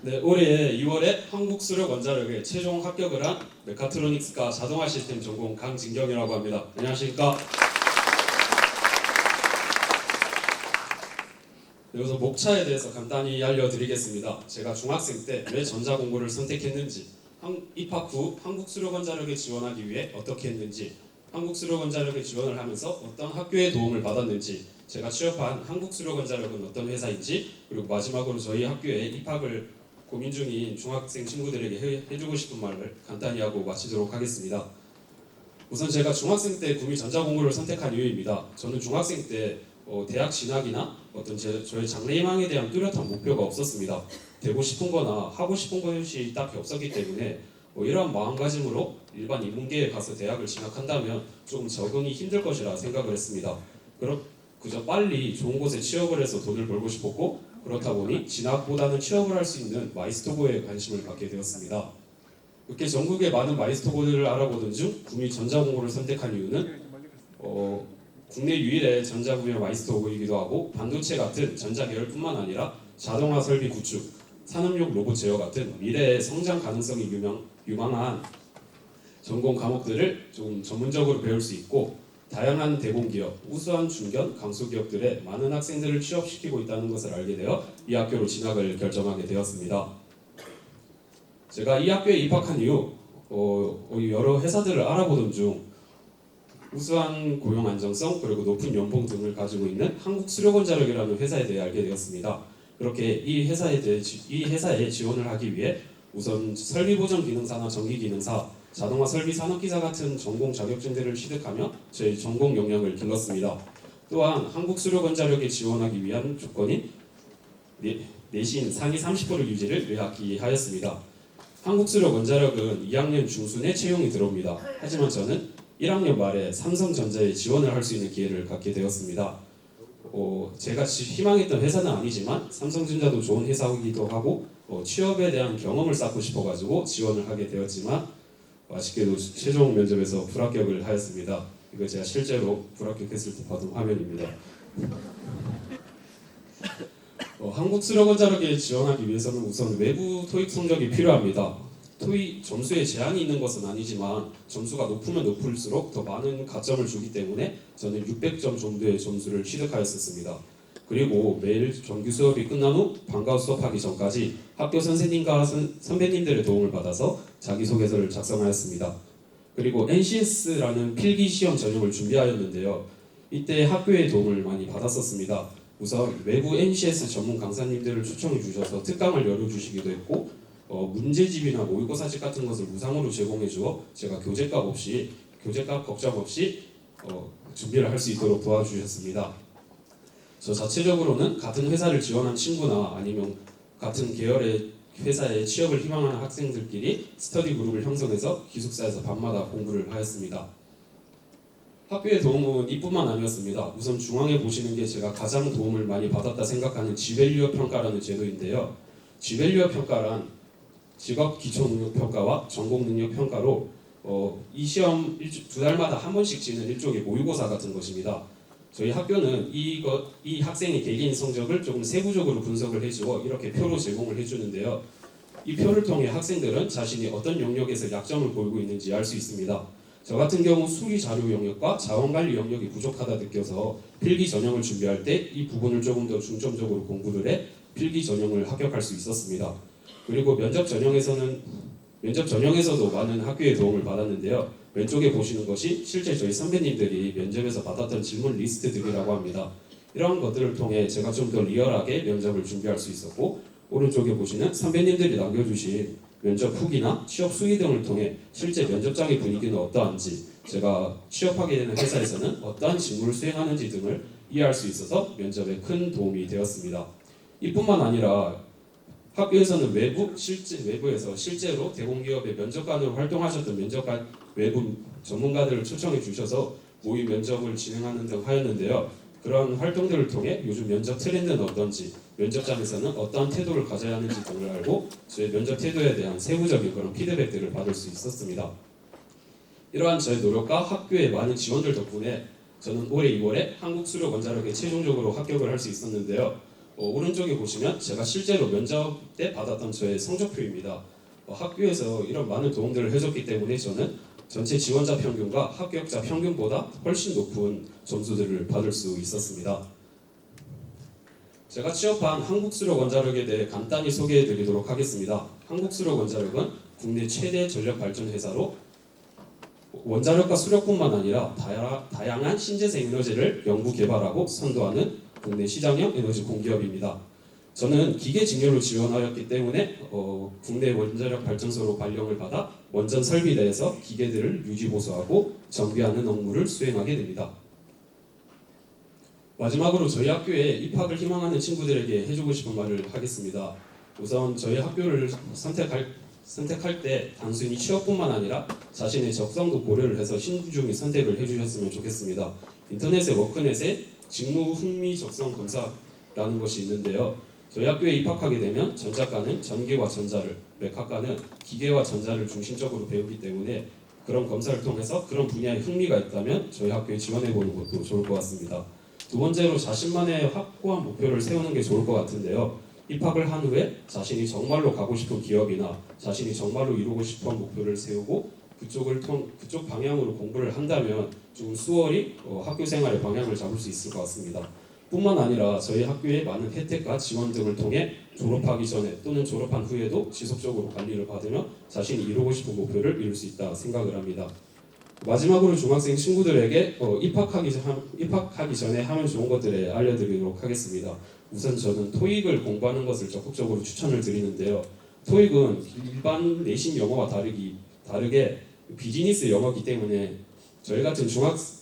네, 올해 2월에 한국수력원자력에 최종 합격을 한 메카트로닉스과 자동화 시스템 전공 강진경이라고 합니다. 안녕하십니까? 여기서 목차에 대해서 간단히 알려드리겠습니다. 제가 중학생 때 왜 전자공고를 선택했는지, 입학 후 한국수력원자력에 지원하기 위해 어떻게 했는지, 한국수력원자력에 지원을 하면서 어떤 학교의 도움을 받았는지, 제가 취업한 한국수력원자력은 어떤 회사인지, 그리고 마지막으로 저희 학교에 입학을 고민 중인 중학생 친구들에게 해주고 싶은 말을 간단히 하고 마치도록 하겠습니다. 우선 제가 중학생 때 구미 전자공고를 선택한 이유입니다. 저는 중학생 때 대학 진학이나 어떤 저의 장래희망에 대한 뚜렷한 목표가 없었습니다. 되고 싶은 거나 하고 싶은 것이 딱히 없었기 때문에 이러한 마음가짐으로 일반 인문계에 가서 대학을 진학한다면 조금 적응이 힘들 것이라 생각을 했습니다. 그저 빨리 좋은 곳에 취업을 해서 돈을 벌고 싶었고, 그렇다 보니 진학보다는 취업을 할 수 있는 마이스터고에 관심을 갖게 되었습니다. 이렇게 전국의 많은 마이스터고들을 알아보던 중 구미 전자공고를 선택한 이유는 국내 유일의 전자 분야 마이스터고이기도 하고, 반도체 같은 전자 계열뿐만 아니라 자동화 설비 구축, 산업용 로봇 제어 같은 미래의 성장 가능성이 유망한 전공 과목들을 좀 전문적으로 배울 수 있고, 다양한 대공기업, 우수한 중견, 강소기업들의 많은 학생들을 취업시키고 있다는 것을 알게 되어 이 학교로 진학을 결정하게 되었습니다. 제가 이 학교에 입학한 이후 여러 회사들을 알아보던 중 우수한 고용 안정성 그리고 높은 연봉 등을 가지고 있는 한국수력원자력이라는 회사에 대해 알게 되었습니다. 그렇게 이 회사에 지원을 하기 위해 우선 설비보전기능사나 전기기능사, 자동화 설비 산업기사 같은 전공 자격증들을 취득하며 저희 전공 역량을 길렀습니다. 또한 한국수력원자력에 지원하기 위한 조건인 내신 상위 30% 유지를 의학기하였습니다. 한국수력원자력은 2학년 중순에 채용이 들어옵니다. 하지만 저는 1학년 말에 삼성전자에 지원을 할 수 있는 기회를 갖게 되었습니다. 제가 희망했던 회사는 아니지만 삼성전자도 좋은 회사이기도 하고 취업에 대한 경험을 쌓고 싶어가지고 지원을 하게 되었지만 아쉽게도 최종 면접에서 불합격을 하였습니다. 이거 제가 실제로 불합격했을 때 받은 화면입니다. 한국수력원자력에 지원하기 위해서는 우선 외부 토익 성적이 필요합니다. 토익 점수에 제한이 있는 것은 아니지만 점수가 높으면 높을수록 더 많은 가점을 주기 때문에 저는 600점 정도의 점수를 취득하였습니다. 그리고 매일 정규 수업이 끝난 후 방과 수업하기 전까지 학교 선생님과 선배님들의 도움을 받아서 자기소개서를 작성하였습니다. 그리고 NCS라는 필기시험 전형을 준비하였는데요. 이때 학교의 도움을 많이 받았었습니다. 우선 외부 NCS 전문 강사님들을 초청해 주셔서 특강을 열어주시기도 했고, 문제집이나 모의고사집 같은 것을 무상으로 제공해 주어 제가 교재값 걱정 없이 준비를 할 수 있도록 도와주셨습니다. 저 자체적으로는 같은 회사를 지원한 친구나 아니면 같은 계열의 회사에 취업을 희망하는 학생들끼리 스터디 그룹을 형성해서 기숙사에서 밤마다 공부를 하였습니다. 학교의 도움은 이뿐만 아니었습니다. 우선 중앙에 보시는 게 제가 가장 도움을 많이 받았다 생각하는 지밸류어 평가라는 제도인데요. 지밸류어 평가란 직업 기초 능력 평가와 전공 능력 평가로 이 시험 두 달마다 한 번씩 치는 일종의 모의고사 같은 것입니다. 저희 학교는 이 학생의 개개인 성적을 조금 세부적으로 분석을 해주고 이렇게 표로 제공을 해주는데요. 이 표를 통해 학생들은 자신이 어떤 영역에서 약점을 보이고 있는지 알 수 있습니다. 저 같은 경우 수리 자료 영역과 자원관리 영역이 부족하다 느껴서 필기 전형을 준비할 때 이 부분을 조금 더 중점적으로 공부를 해 필기 전형을 합격할 수 있었습니다. 그리고 면접 전형에서도 많은 학교의 도움을 받았는데요. 왼쪽에 보시는 것이 실제 저희 선배님들이 면접에서 받았던 질문 리스트들이라고 합니다. 이러한 것들을 통해 제가 좀 더 리얼하게 면접을 준비할 수 있었고, 오른쪽에 보시는 선배님들이 남겨주신 면접 후기나 취업 수기 등을 통해 실제 면접장의 분위기는 어떠한지, 제가 취업하게 되는 회사에서는 어떠한 직무를 수행하는지 등을 이해할 수 있어서 면접에 큰 도움이 되었습니다. 이뿐만 아니라 학교에서는 외부에서 실제로 대공기업의 면접관으로 활동하셨던 면접관 외부 전문가들을 초청해 주셔서 모의 면접을 진행하는 등 하였는데요. 그런 활동들을 통해 요즘 면접 트렌드는 어떤지, 면접장에서는 어떠한 태도를 가져야 하는지 등을 알고 저의 면접 태도에 대한 세부적인 그런 피드백들을 받을 수 있었습니다. 이러한 저의 노력과 학교의 많은 지원들 덕분에 저는 올해 2월에 한국수력원자력에 최종적으로 합격을 할 수 있었는데요. 오른쪽에 보시면 제가 실제로 면접 때 받았던 저의 성적표입니다. 학교에서 이런 많은 도움들을 해줬기 때문에 저는 전체 지원자 평균과 합격자 평균보다 훨씬 높은 점수들을 받을 수 있었습니다. 제가 취업한 한국수력원자력에 대해 간단히 소개해드리도록 하겠습니다. 한국수력원자력은 국내 최대 전력발전회사로 원자력과 수력뿐만 아니라 다양한 신재생 에너지를 연구 개발하고 선도하는 국내 시장형 에너지 공기업입니다. 저는 기계 직렬로 지원하였기 때문에 국내 원자력 발전소로 발령을 받아 원전 설비대에서 기계들을 유지 보수하고 정비하는 업무를 수행하게 됩니다. 마지막으로 저희 학교에 입학을 희망하는 친구들에게 해주고 싶은 말을 하겠습니다. 우선 저희 학교를 선택할 때 단순히 취업뿐만 아니라 자신의 적성도 고려를 해서 신중히 선택을 해주셨으면 좋겠습니다. 인터넷에 워크넷에 직무 흥미 적성 검사라는 것이 있는데요. 저희 학교에 입학하게 되면 전자과는 전기와 전자를, 맥학과는 기계와 전자를 중심적으로 배우기 때문에 그런 검사를 통해서 그런 분야에 흥미가 있다면 저희 학교에 지원해보는 것도 좋을 것 같습니다. 두 번째로 자신만의 확고한 목표를 세우는 게 좋을 것 같은데요. 입학을 한 후에 자신이 정말로 가고 싶은 기업이나 자신이 정말로 이루고 싶은 목표를 세우고 그쪽 방향으로 공부를 한다면 좀 수월히 학교 생활의 방향을 잡을 수 있을 것 같습니다. 뿐만 아니라 저희 학교의 많은 혜택과 지원 등을 통해 졸업하기 전에 또는 졸업한 후에도 지속적으로 관리를 받으며 자신이 이루고 싶은 목표를 이룰 수 있다 생각을 합니다. 마지막으로 중학생 친구들에게 입학하기 전에 하면 좋은 것들을 알려드리도록 하겠습니다. 우선 저는 토익을 공부하는 것을 적극적으로 추천을 드리는데요. 토익은 일반 내신 영어와 다르게 비즈니스 영어이기 때문에 저희 같은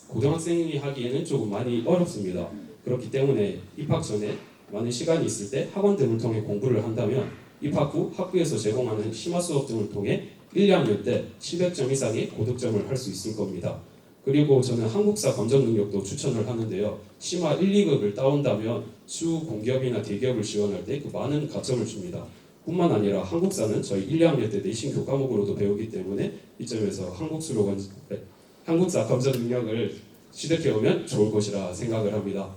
고등학생이 하기에는 조금 많이 어렵습니다. 그렇기 때문에 입학 전에 많은 시간이 있을 때 학원 등을 통해 공부를 한다면 입학 후 학교에서 제공하는 심화 수업 등을 통해 1, 2학년 때 700점 이상의 고득점을 할 수 있을 겁니다. 그리고 저는 한국사 검정 능력도 추천을 하는데요. 심화 1, 2급을 따온다면 추후 공기업이나 대기업을 지원할 때 그 많은 가점을 줍니다. 뿐만 아니라 한국사는 저희 1, 2학년 때 내신 교과목으로도 배우기 때문에 이 점에서 한국사 검정 능력을 취득해오면 좋을 것이라 생각을 합니다.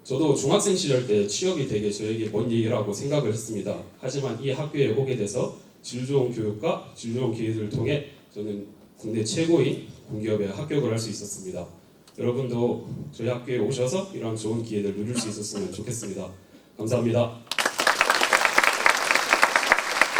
저도 중학생 시절 때 취업이 되게 저에게 먼 얘기라고 생각을 했습니다. 하지만 이 학교에 오게 돼서 질 좋은 교육과 질 좋은 기회들을 통해 저는 국내 최고인 공기업에 합격을 할 수 있었습니다. 여러분도 저희 학교에 오셔서 이런 좋은 기회를 누릴 수 있었으면 좋겠습니다. 감사합니다.